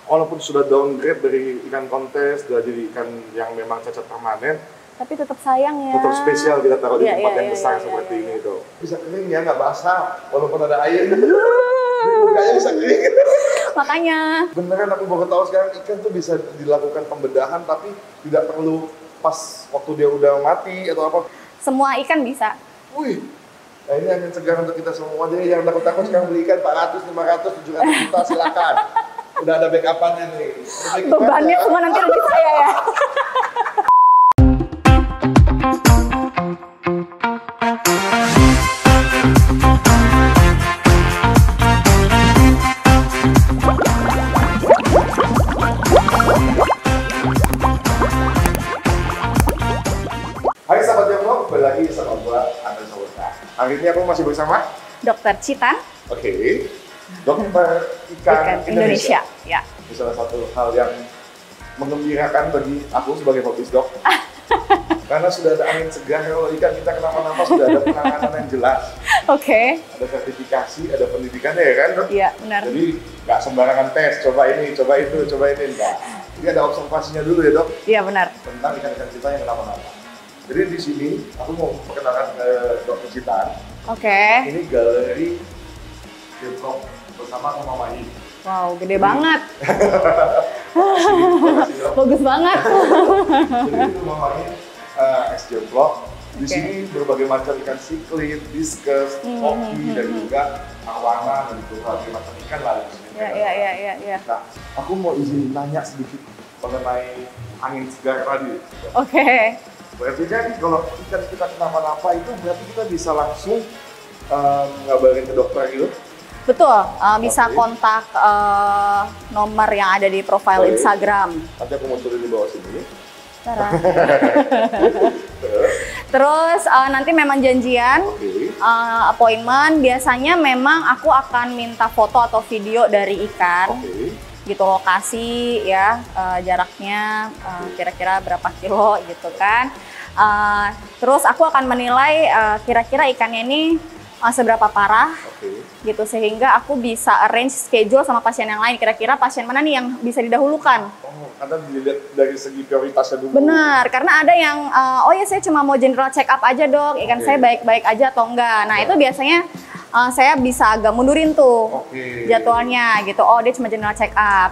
walaupun sudah downgrade dari ikan kontes, sudah jadi ikan yang memang cacat permanen, tapi tetap sayang ya. tetap spesial kita taruh di Iya, tempat iya, yang iya, besar iya, seperti iya, ini iya. tuh. Bisa kering ya, nggak basah, walaupun ada air. Mukanya bisa kering. Makanya. Beneran aku baru tahu sekarang ikan tuh bisa dilakukan pembedahan, tapi tidak perlu pas waktu dia udah mati atau apa. Semua ikan bisa. Wih, nah ini angin segar untuk kita semua deh. Yang takut-takut sekarang beli ikan 400, 500, 700 juta silakan. Udah ada backup-annya nih. Bebannya semua nanti lebih saya ya. Hai sahabat Jomblo, kembali lagi sama gua Andre Saulta. Hari ini aku masih bersama Dokter Cita. Oke, dokter ikan Indonesia. Ya. Ini salah satu hal yang mengembirakan bagi aku sebagai hobis dok. Karena sudah ada angin segar, kalau ikan kita kenapa-napa sudah ada penanganan yang jelas. Oke. Ada sertifikasi, ada pendidikannya ya kan dok? Iya, benar. Jadi nggak sembarangan tes, coba ini, coba itu, coba ini, enggak. Jadi ada observasinya dulu ya dok, Iya, benar. tentang ikan-ikan kita yang kenapa-napa. Jadi di sini aku mau perkenalkan ke Dokter Cita. Oke. Ini galeri Tiongkok bersama Mama Mai. Wow, gede banget. Makasih, Dok. Bagus banget. Jadi itu Mama Mai XJ Vlog. Di Oke. sini berbagai macam ikan siklid, diskus, koki, dan juga arowana dan berbagai macam ikan lah di sini. Iya. Nah, aku mau izin nanya sedikit mengenai angin segar tadi. Oke. Berarti kan kalau ikan kita kenapa-napa itu berarti kita bisa langsung ngabarin ke dokter gitu? Betul, bisa Oke. kontak nomor yang ada di profile Baik. Instagram. Nanti aku mau tulis di bawah sini. Tara. Terus nanti memang janjian, Oke. appointment. Biasanya memang aku akan minta foto atau video dari ikan, Oke. gitu, lokasi ya, jaraknya kira-kira berapa kilo gitu kan. Terus aku akan menilai kira-kira ikannya ini seberapa parah. Oke. Gitu, sehingga aku bisa arrange schedule sama pasien yang lain, kira-kira pasien mana nih yang bisa didahulukan. Oh, karena dilihat dari segi prioritasnya dulu. Benar, karena ada yang oh ya saya cuma mau general check up aja dok, ikan Oke. saya baik-baik aja atau enggak. Nah itu biasanya saya bisa agak mundurin tuh Oke. jadwalnya gitu. Oh dia cuma general check up.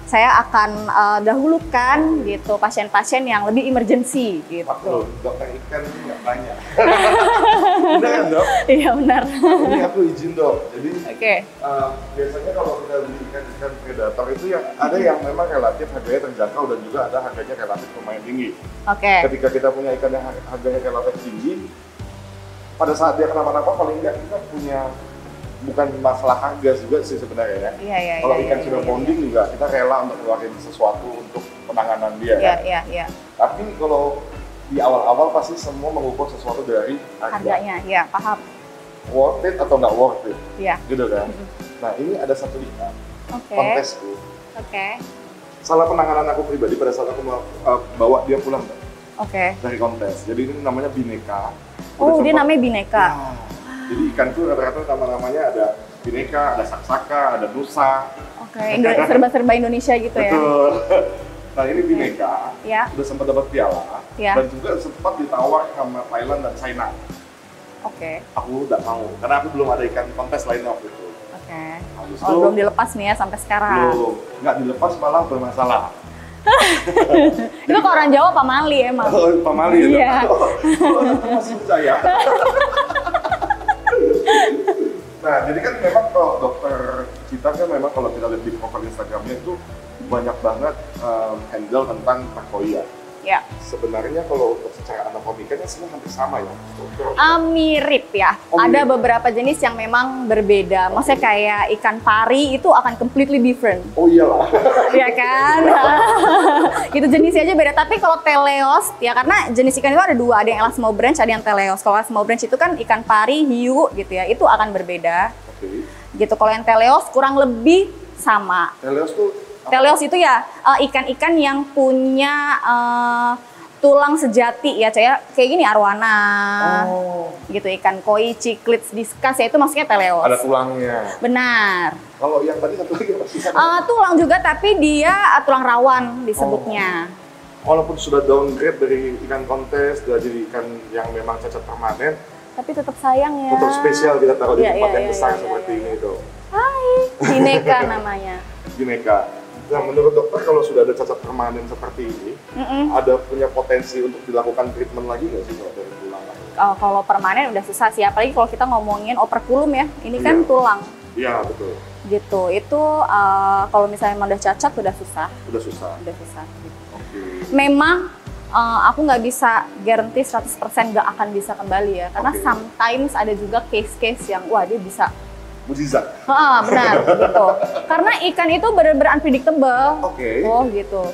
Saya akan dahulukan gitu pasien-pasien yang lebih emergency gitu. Aku dokter ikan ini nggak banyak. Benar kan dok? Iya benar. Ini aku izin dok. Jadi Oke. biasanya kalau kita beli ikan-ikan predator itu yang ada yang memang relatif harganya terjangkau dan juga ada harganya relatif lumayan tinggi. Oke. Ketika kita punya ikan yang harganya relatif tinggi, pada saat dia kenapa-napa paling nggak kita punya bukan masalah harga juga sih sebenarnya ya. Iya. Kalau ikan sudah bonding juga kita rela untuk keluarin sesuatu untuk penanganan dia kan. Iya. Tapi kalau di awal-awal pasti semua mengukur sesuatu dari Harganya, ya paham. worth it atau nggak worth it, Iya. gitu kan. Nah ini ada satu ikan Oke. kontesku. Oke. Salah penanganan aku pribadi pada saat aku mau bawa dia pulang Mbak, Oke. dari kontes. Jadi ini namanya bineka. Oh, Udah dia sempat- namanya bineka. Nah, jadi ikan tuh rata-rata nama-namanya ada bineka, ada saksaka, ada nusa. Oke, serba-serba Indonesia gitu ya. Betul. Nah ini bineka, Ya. udah sempat dapat piala, Ya. dan juga sempat ditawar sama Thailand dan China. Oke. Aku udah mau, karena aku belum ada ikan kontes lainnya waktu itu. Oke. Habis Oh, belum dilepas nih ya sampai sekarang. belum, nggak dilepas malah bermasalah. Itu kalau orang Jawa pamali emang. Oh, pamali Iya. ya? Masih percaya. Nah, jadi kan memang kalau dokter Cita kan memang kalau kita lihat di profil Instagramnya itu banyak banget handle tentang takoya. Ya. Sebenarnya kalau untuk secara anatomikanya semua hampir sama ya. Mirip ya. Oh, Ada mirip. beberapa jenis yang memang berbeda. Maksudnya kayak ikan pari itu akan completely different. Oh iyalah. Ya kan? Itu jenisnya aja beda. Tapi kalau teleos, ya karena jenis ikan itu ada dua. Ada yang elasmo branch, ada yang teleos. Kalau elasmo branch itu kan ikan pari, hiu gitu ya. Itu akan berbeda. Oke. Gitu. Kalau yang teleos kurang lebih sama. Teleos tuh apa? Teleos itu ya ikan-ikan yang punya tulang sejati ya, kayak gini arowana, Oh, gitu, ikan koi, ciklid, diskus ya itu maksudnya teleos. ada tulangnya. Benar. Kalau yang tadi satu lagi apa sih? Tulang juga, tapi dia tulang rawan disebutnya. Walaupun sudah downgrade dari ikan kontes, sudah jadi ikan yang memang cacat permanen, Tapi tetap sayang ya. tetap spesial kita taruh di Iya, tempat iya, yang iya, besar iya, seperti iya. ini itu. Hai, Bineka namanya. Bineka. Nah, menurut dokter kalau sudah ada cacat permanen seperti ini, ada punya potensi untuk dilakukan treatment lagi nggak sih kalau dari tulang? Kalau permanen udah susah sih, apalagi kalau kita ngomongin operculum ya, ini kan Iya. tulang Iya, betul. gitu. Itu kalau misalnya emang udah cacat udah susah, Udah susah. gitu. Oke. Memang aku nggak bisa guarantee 100% nggak akan bisa kembali ya, karena Oke. sometimes ada juga case-case yang wah dia bisa. Mujizat. Benar gitu. Karena ikan itu benar-benar unpredictable. Oke. Oh gitu.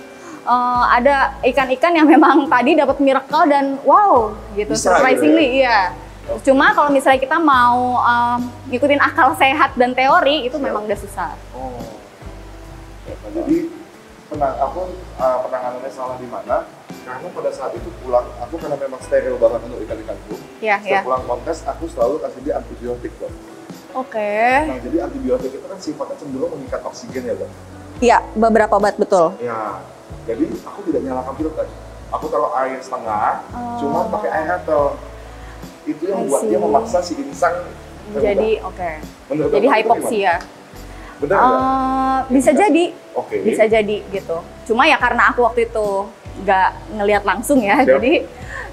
Ada ikan-ikan yang memang tadi dapat miracle dan wow gitu, Bisa surprisingly gitu iya. Cuma kalau misalnya kita mau ngikutin akal sehat dan teori itu memang udah susah. Oh. Nah, jadi penanganannya salah di mana? Karena pada saat itu pulang, aku karena memang steril banget untuk ikan-ikanku. Iya, Setelah iya. pulang kontes, aku selalu kasih dia antibiotik, dok. Oke. Nah, jadi antibiotik itu kan sifatnya cenderung mengikat oksigen ya, dok. Iya, beberapa obat betul. Ya, jadi aku tidak nyalakan filter. Aku taruh air setengah, cuma pakai air hantel. Itu yang I buat dia see. memaksa si insang terubah. Jadi oke. Menurut Jadi Bapak itu hypoxia. Benar nggak? Bisa jadi. Oke. Bisa jadi gitu. Cuma ya karena aku waktu itu nggak ngelihat langsung ya, Siap. jadi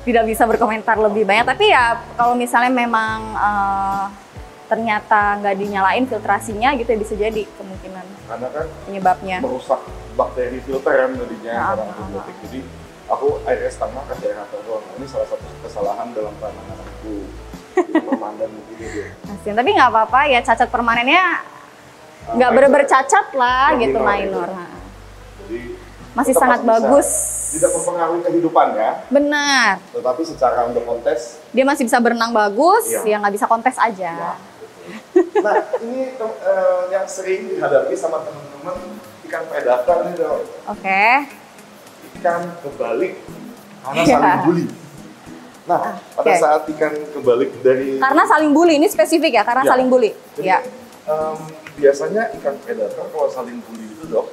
tidak bisa berkomentar lebih banyak. Tapi ya kalau misalnya memang ternyata nggak dinyalain filtrasinya gitu ya bisa jadi kemungkinan Karena kan penyebabnya. merusak bakteri filter kan tadinya Ah, karena ah, antibiotik. Jadi aku airnya setengah kasih air hantel doang. Ini salah satu kesalahan dalam penangananku. Jadi permanen begini dia. Kasian. Tapi nggak apa-apa ya, cacat permanennya nggak Minor. bener-bener cacat lah Yang gitu, minor, minor. Jadi Masih tetap sangat bisa. bagus. Tidak mempengaruhi kehidupannya, Benar. tetapi secara untuk kontes, Dia masih bisa berenang bagus, Iya. ya nggak bisa kontes ya. aja. betul. Nah, ini yang sering dihadapi sama teman-teman ikan predator nih, dok. Oke. Ikan kebalik karena Iya. saling bully. Nah, pada oke. saat ikan kebalik dari Karena saling bully, ini spesifik ya, karena Ya. saling bully. Jadi, Ya. biasanya ikan predator kalau saling bully itu, dok,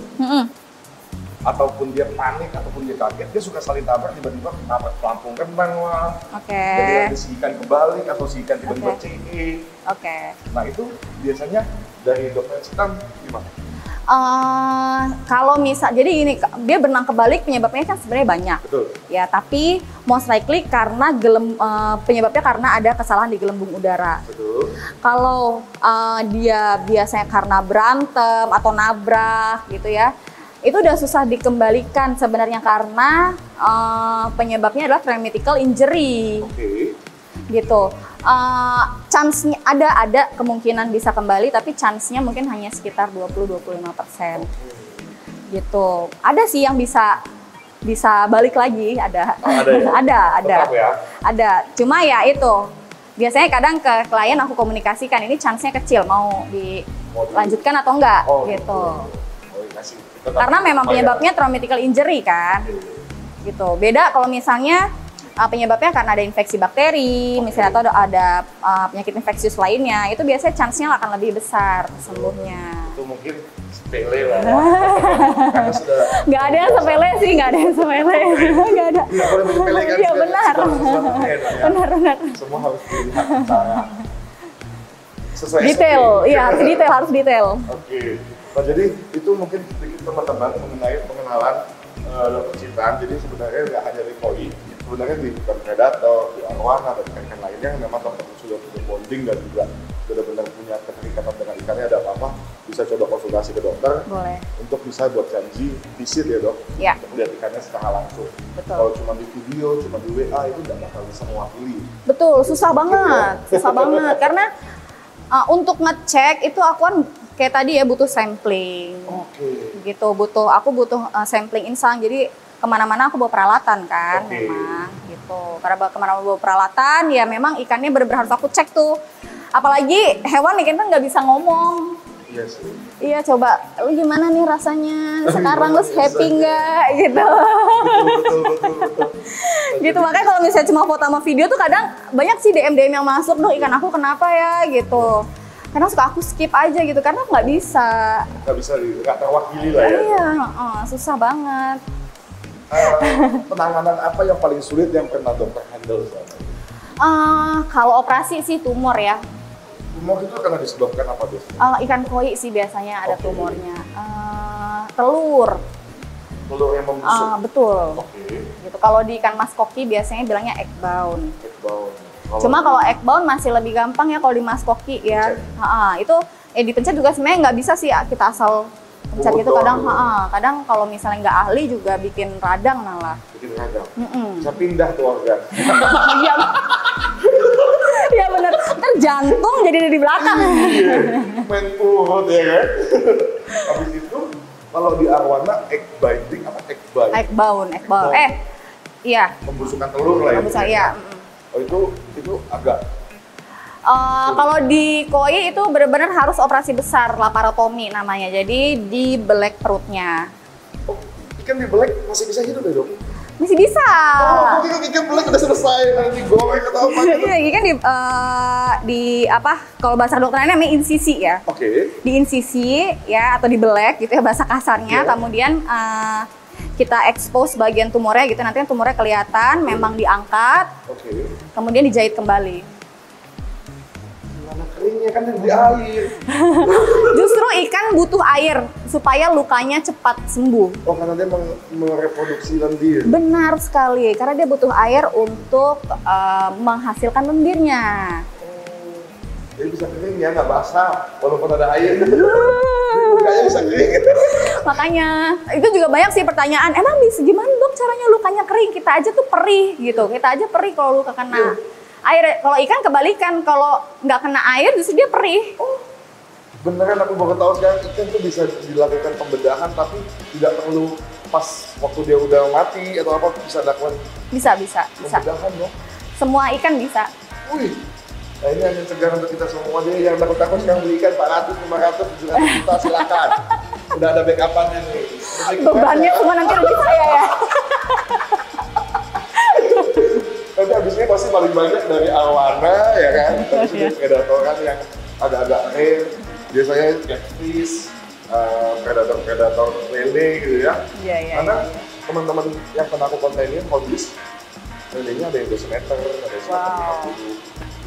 ataupun dia panik ataupun dia kaget, dia suka saling tabrak, tiba-tiba nabrak pelampung renang lah. Oke. Jadi ada si ikan kebalik atau si ikan tiba-tiba Oke. CE. Oke. Nah, itu biasanya dari dokter Citan gimana? Kalau misal, jadi ini dia berenang kebalik penyebabnya kan sebenarnya banyak. Betul. Ya, tapi most likely karena penyebabnya karena ada kesalahan di gelembung udara. Betul. Kalau dia biasanya karena berantem atau nabrak gitu ya, itu udah susah dikembalikan sebenarnya karena penyebabnya adalah traumatic injury Oke. gitu. Chance-nya ada kemungkinan bisa kembali, tapi chance-nya mungkin hanya sekitar 20-25% gitu. Ada sih yang bisa balik lagi, ada. Oh, ada ya? ada. Tetap ya? Ada. Cuma ya itu, biasanya kadang ke klien aku komunikasikan ini chance-nya kecil, mau dilanjutkan atau enggak Oh, gitu. Oh, dikasih. Tetap Karena memang bayar. penyebabnya traumatic injury kan. Gitu. Beda kalau misalnya penyebabnya karena ada infeksi bakteri, misalnya atau ada penyakit infeksius lainnya, itu biasanya chance-nya akan lebih besar sembuhnya. Itu mungkin sepele lah. Karena sudah Nggak ada yang sepele sih, nggak ada yang sepele. Nggak ada. tidak boleh menyepelekan. Iya, benar. Benar. Semua harus dilihat secara sesuai Detail, SOP. iya harus detail. Oke. Nah, jadi itu mungkin sedikit teman-teman mengenai pengenalan dokter Citan. Jadi sebenarnya nggak hanya di koi, sebenarnya di ikan predator, di arwana, dan ikan-ikan lainnya yang memang dokter sudah punya bonding dan juga benar-benar punya keterikatan dengan ikannya, ada apa-apa bisa coba konsultasi ke dokter. Boleh. Untuk bisa buat janji visit ya, dok, Iya. untuk lihat ikannya secara langsung. Betul. Kalau cuma di video, cuma di WA itu nggak bakal bisa mewakili. Betul, susah banget, susah banget. Karena untuk ngecek itu aku kan kayak tadi ya butuh sampling, Oke. gitu. Aku butuh sampling insang. Jadi kemana-mana aku bawa peralatan kan, Oke. memang gitu. Karena kemana-mana bawa peralatan, ya memang ikannya benar-benar harus aku cek tuh. Apalagi hewan ikan kan nggak bisa ngomong. Iya sih. Iya, coba lu gimana nih rasanya sekarang, lu happy nggak gitu. Betul. Gitu, makanya kalau misalnya cuma foto sama video tuh kadang banyak sih DM yang masuk, "Duh, ikan aku kenapa ya?" gitu. kadang suka aku skip aja gitu karena nggak bisa. Nggak terwakili lah ya. Iya, susah banget. Penanganan apa yang paling sulit yang pernah dokter handle selama ini? Kalau operasi sih tumor ya. Tumor itu karena disebabkan apa biasanya? Ikan koi sih biasanya ada Oke. tumornya. Telur. Telur yang membusuk? Betul. Oke. Gitu. Kalau di ikan mas koki biasanya bilangnya egg bound. Egg-bound. Cuma kalau egg bound masih lebih gampang ya kalau di mas koki ya. Itu dipencet juga sebenarnya nggak bisa sih kita asal pencet gitu. Kadang kadang kalau misalnya nggak ahli juga bikin radang malah. Bikin radang. Bisa pindah tuh organ. Iya. Iya bener. Ntar jantung jadi di belakang. Iya. Main perut ya kan. Habis itu kalau di arwana egg binding apa egg bind? Egg bound. Iya. Pembusukan telur lah ya. Pembusukan, iya. Oh itu agak. Kalau di koi itu benar-benar harus operasi besar, laparotomi namanya. Jadi dibelek perutnya. Oh, ikan dibelek masih bisa hidup ya dok? Masih bisa. Oh, ikan belek udah selesai nanti goreng atau apa gitu. Iya, kan di apa? Kalau bahasa kedokterannya namanya insisi ya. Oke. Di insisi ya atau dibelek gitu ya bahasa kasarnya. Iya. Kemudian kita expose bagian tumornya gitu. Nanti tumornya kelihatan, memang diangkat, Oke. kemudian dijahit kembali. Gimana keringnya kan di air. Justru ikan butuh air supaya lukanya cepat sembuh. Oh karena dia mereproduksi lendir. Benar sekali, karena dia butuh air untuk menghasilkan lendirnya. Jadi bisa kering ya, nggak basah walaupun ada air. Lukanya bisa kering. Makanya itu juga banyak sih pertanyaan, emang bisa gimana dok caranya lukanya kering? Kita aja tuh perih gitu, kita aja perih kalau luka kena air. Kalau ikan kebalikan, kalau nggak kena air justru dia perih. Oh, beneran aku baru tahu sekarang ikan tuh bisa dilakukan pembedahan tapi tidak perlu pas waktu dia udah mati atau apa bisa dilakukan Bisa. pembedahan loh. Semua ikan bisa. Wih, nah ini hanya cegah untuk kita semua deh yang takut-takut sekarang beli ikan 400, 500, 700 juta silakan. Udah ada backup-annya nih. Bebannya semua nanti lebih saya ya. Nanti habisnya pasti paling banyak dari arwana ya kan, terus dari predatoran yang agak-agak rare, biasanya catfish, predator lele gitu ya. Iya. Karena teman-teman yang pernah aku kontenin hobis, lelenya ada yang 2 meter, ada yang 150.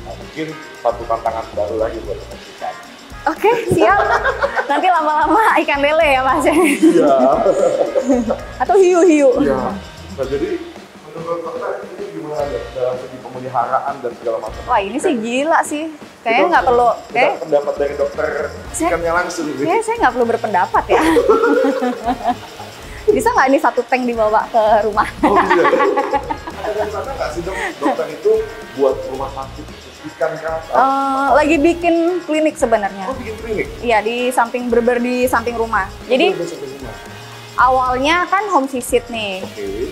Nah, mungkin satu tantangan baru lagi buat teman-teman. Oke, siap. Nanti lama-lama ikan lele ya mas. Iya. Atau hiu-hiu. Iya. Nah jadi menurut dokter ini gimana dok dalam segi pemeliharaan dan segala macam? Wah ini sih gila sih. Kayaknya nggak perlu. Kita pendapat dari dokter ikannya langsung. Kayaknya saya nggak perlu berpendapat ya. Bisa nggak ini satu tank dibawa ke rumah? Oh iya. Ada dari sana nggak sih dok? Dokter itu buat rumah sakit ikan kah? Lagi bikin klinik sebenarnya. Oh bikin klinik? Iya di samping di samping rumah. Jadi awalnya kan home visit nih,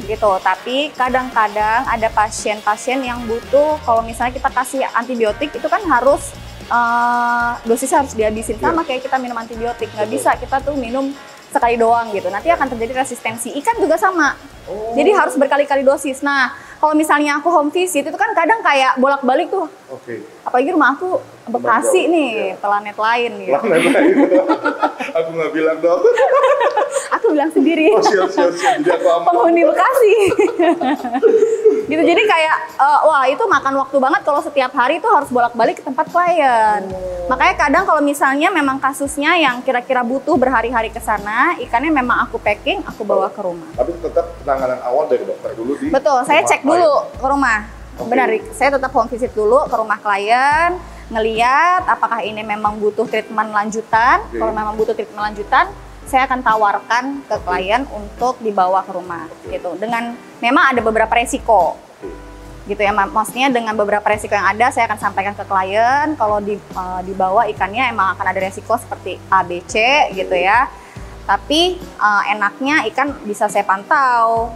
gitu. Tapi kadang-kadang ada pasien-pasien yang butuh kalau misalnya kita kasih antibiotik itu kan harus dosisnya harus dihabisin sama kayak kita minum antibiotik. Nggak bisa kita tuh minum sekali doang gitu. Nanti akan terjadi resistensi. Ikan juga sama. Jadi harus berkali-kali dosis. Nah, kalau misalnya aku home visit itu kan kadang kayak bolak-balik tuh. Apalagi rumah aku Bekasi nih, planet lain gitu. Planet lain. Aku nggak bilang dong. Aku bilang sendiri. Oh, siap. Jadi aku aman. Penghuni Bekasi. Gitu. Jadi kayak wah itu makan waktu banget kalau setiap hari itu harus bolak-balik ke tempat klien. Makanya kadang kalau misalnya memang kasusnya yang kira-kira butuh berhari-hari ke sana, ikannya memang aku packing, aku bawa ke rumah. Tapi tetap penanganan awal dari dokter dulu di. Betul, saya cek dulu ke rumah. Benar, saya tetap home visit dulu ke rumah klien, ngeliat apakah ini memang butuh treatment lanjutan. Kalau memang butuh treatment lanjutan, saya akan tawarkan ke klien untuk dibawa ke rumah gitu. Dengan memang ada beberapa resiko. Gitu ya, maksudnya dengan beberapa resiko yang ada saya akan sampaikan ke klien. Kalau dibawa ikannya emang akan ada resiko seperti A, B, C gitu ya. Tapi enaknya ikan bisa saya pantau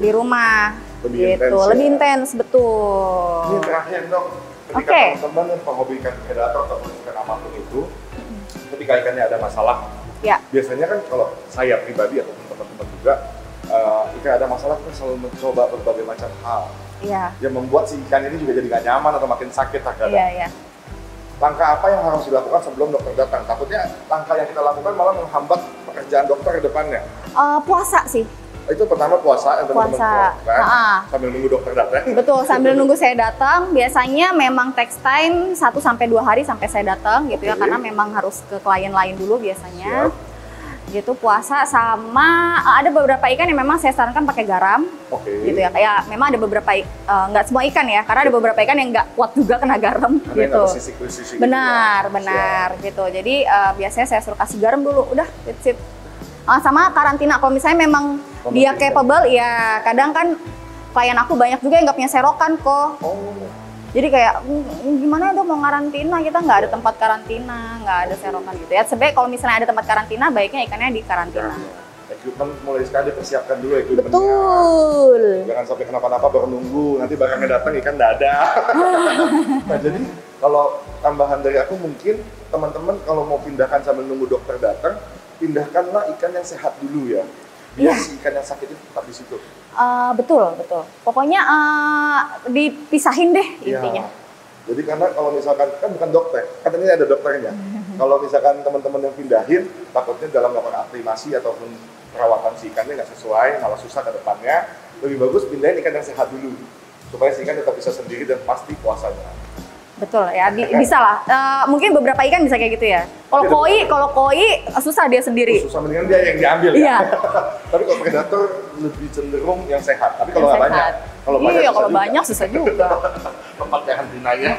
di rumah. Lebih intens, betul. Ini terakhir dok, ketika teman-teman yang penghobi ikan predator atau ikan apapun itu, ketika ikannya ada masalah, biasanya kan kalau saya pribadi ataupun teman-teman juga, ikan ada masalah kita selalu mencoba berbagai macam hal. Yang membuat si ikan ini juga jadi nggak nyaman atau makin sakit kadang. langkah apa yang harus dilakukan sebelum dokter datang? Takutnya langkah yang kita lakukan malah menghambat pekerjaan dokter ke depannya. Puasa sih. Itu pertama puasa yang teman-teman Puasa. lakukan sambil nunggu dokter datang. Betul, sambil nunggu saya datang. Biasanya memang text time 1-2 hari sampai saya datang gitu ya, Oke. karena memang harus ke klien lain dulu biasanya. Siap. Gitu, puasa sama ada beberapa ikan yang memang saya sarankan pakai garam. Oke. Gitu ya, kayak memang ada beberapa nggak semua ikan ya, karena ada beberapa ikan yang nggak kuat juga kena garam Ada yang gitu. harus sisik-sisik gitu Benar, ya. benar gitu. Jadi biasanya saya suruh kasih garam dulu, udah that's it. Sama karantina, kalau misalnya memang dia capable, ya kadang kan klien aku banyak juga yang nggak punya serokan kok. Oh, Jadi kayak gimana dong mau karantina, kita nggak ada tempat karantina, nggak ada serokan gitu ya. Sebenarnya kalau misalnya ada tempat karantina, baiknya ikannya di karantina. equipment mulai sekarang dipersiapkan dulu equipmentnya. Betul. Jangan sampai kenapa-napa baru nunggu, nanti barangnya datang ikan nggak ada. Nah jadi kalau tambahan dari aku mungkin teman-teman kalau mau pindahkan sambil nunggu dokter datang, pindahkanlah ikan yang sehat dulu ya. Biar si ikan yang sakit itu tetap di situ. Betul, betul. Pokoknya dipisahin deh intinya. Ya. Jadi karena kalau misalkan, kan bukan dokter, kan ini ada dokternya. Kalau misalkan teman-teman yang pindahin, takutnya dalam melakukan aklimasi ataupun perawatan si ikannya nggak sesuai, malah susah ke depannya. Lebih bagus pindahin ikan yang sehat dulu, supaya si ikan tetap bisa sendiri dan pasti puasanya. Betul ya, bisa lah. Mungkin beberapa ikan bisa kayak gitu ya. Kalau koi susah dia sendiri. Susah, mendingan dia yang diambil Iya. ya. Tapi kalau predator lebih cenderung yang sehat. Tapi kalau nggak banyak, kalau Iya, kalau susah banyak susah juga. Tempat karantinanya.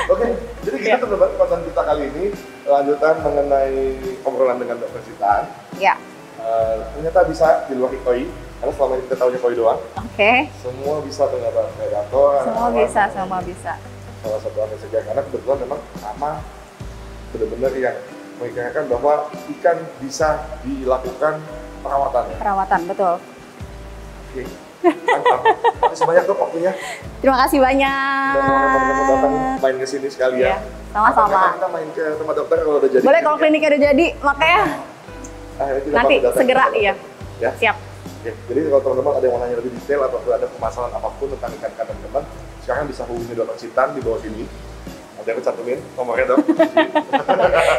Oke, jadi gitu teman-teman konten kita kali ini lanjutan mengenai obrolan dengan Dr. Citan. Ya, Ternyata bisa di luar koi, karena selama ini kita tahunya koi doang. oke. Semua bisa ternyata predator. Semua bisa, semua bisa. Salah satu hal yang saya karena kebetulan memang sama benar-benar yang mengingatkan bahwa ikan bisa dilakukan perawatannya. Perawatan, betul. Oke, mantap. Terima kasih banyak dok waktunya. Terima kasih banyak. Dan teman-teman datang main ke sini sekalian. Iya, sama-sama. Kapan kita main ke tempat dokter kalau udah jadi. Boleh kalau kliniknya udah jadi, makanya Kita nanti pamit datang. segera iya. Ya. Siap. Oke, jadi kalau teman-teman ada yang mau nanya lebih detail atau ada permasalahan apapun tentang ikan-ikan teman-teman, sekarang bisa hubungi Dr. Citan di bawah sini. Nanti aku cantumin nomornya dok.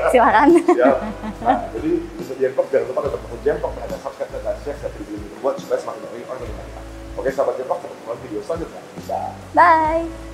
Silakan. Siap. Nah, jadi bisa jempok, jangan lupa tetap ikut jempok, ada subscribe dan share, dan video buat supaya semakin banyak orang mengenal kita. Oke, sahabat jempok, ketemu lagi video selanjutnya. Dah. Bye.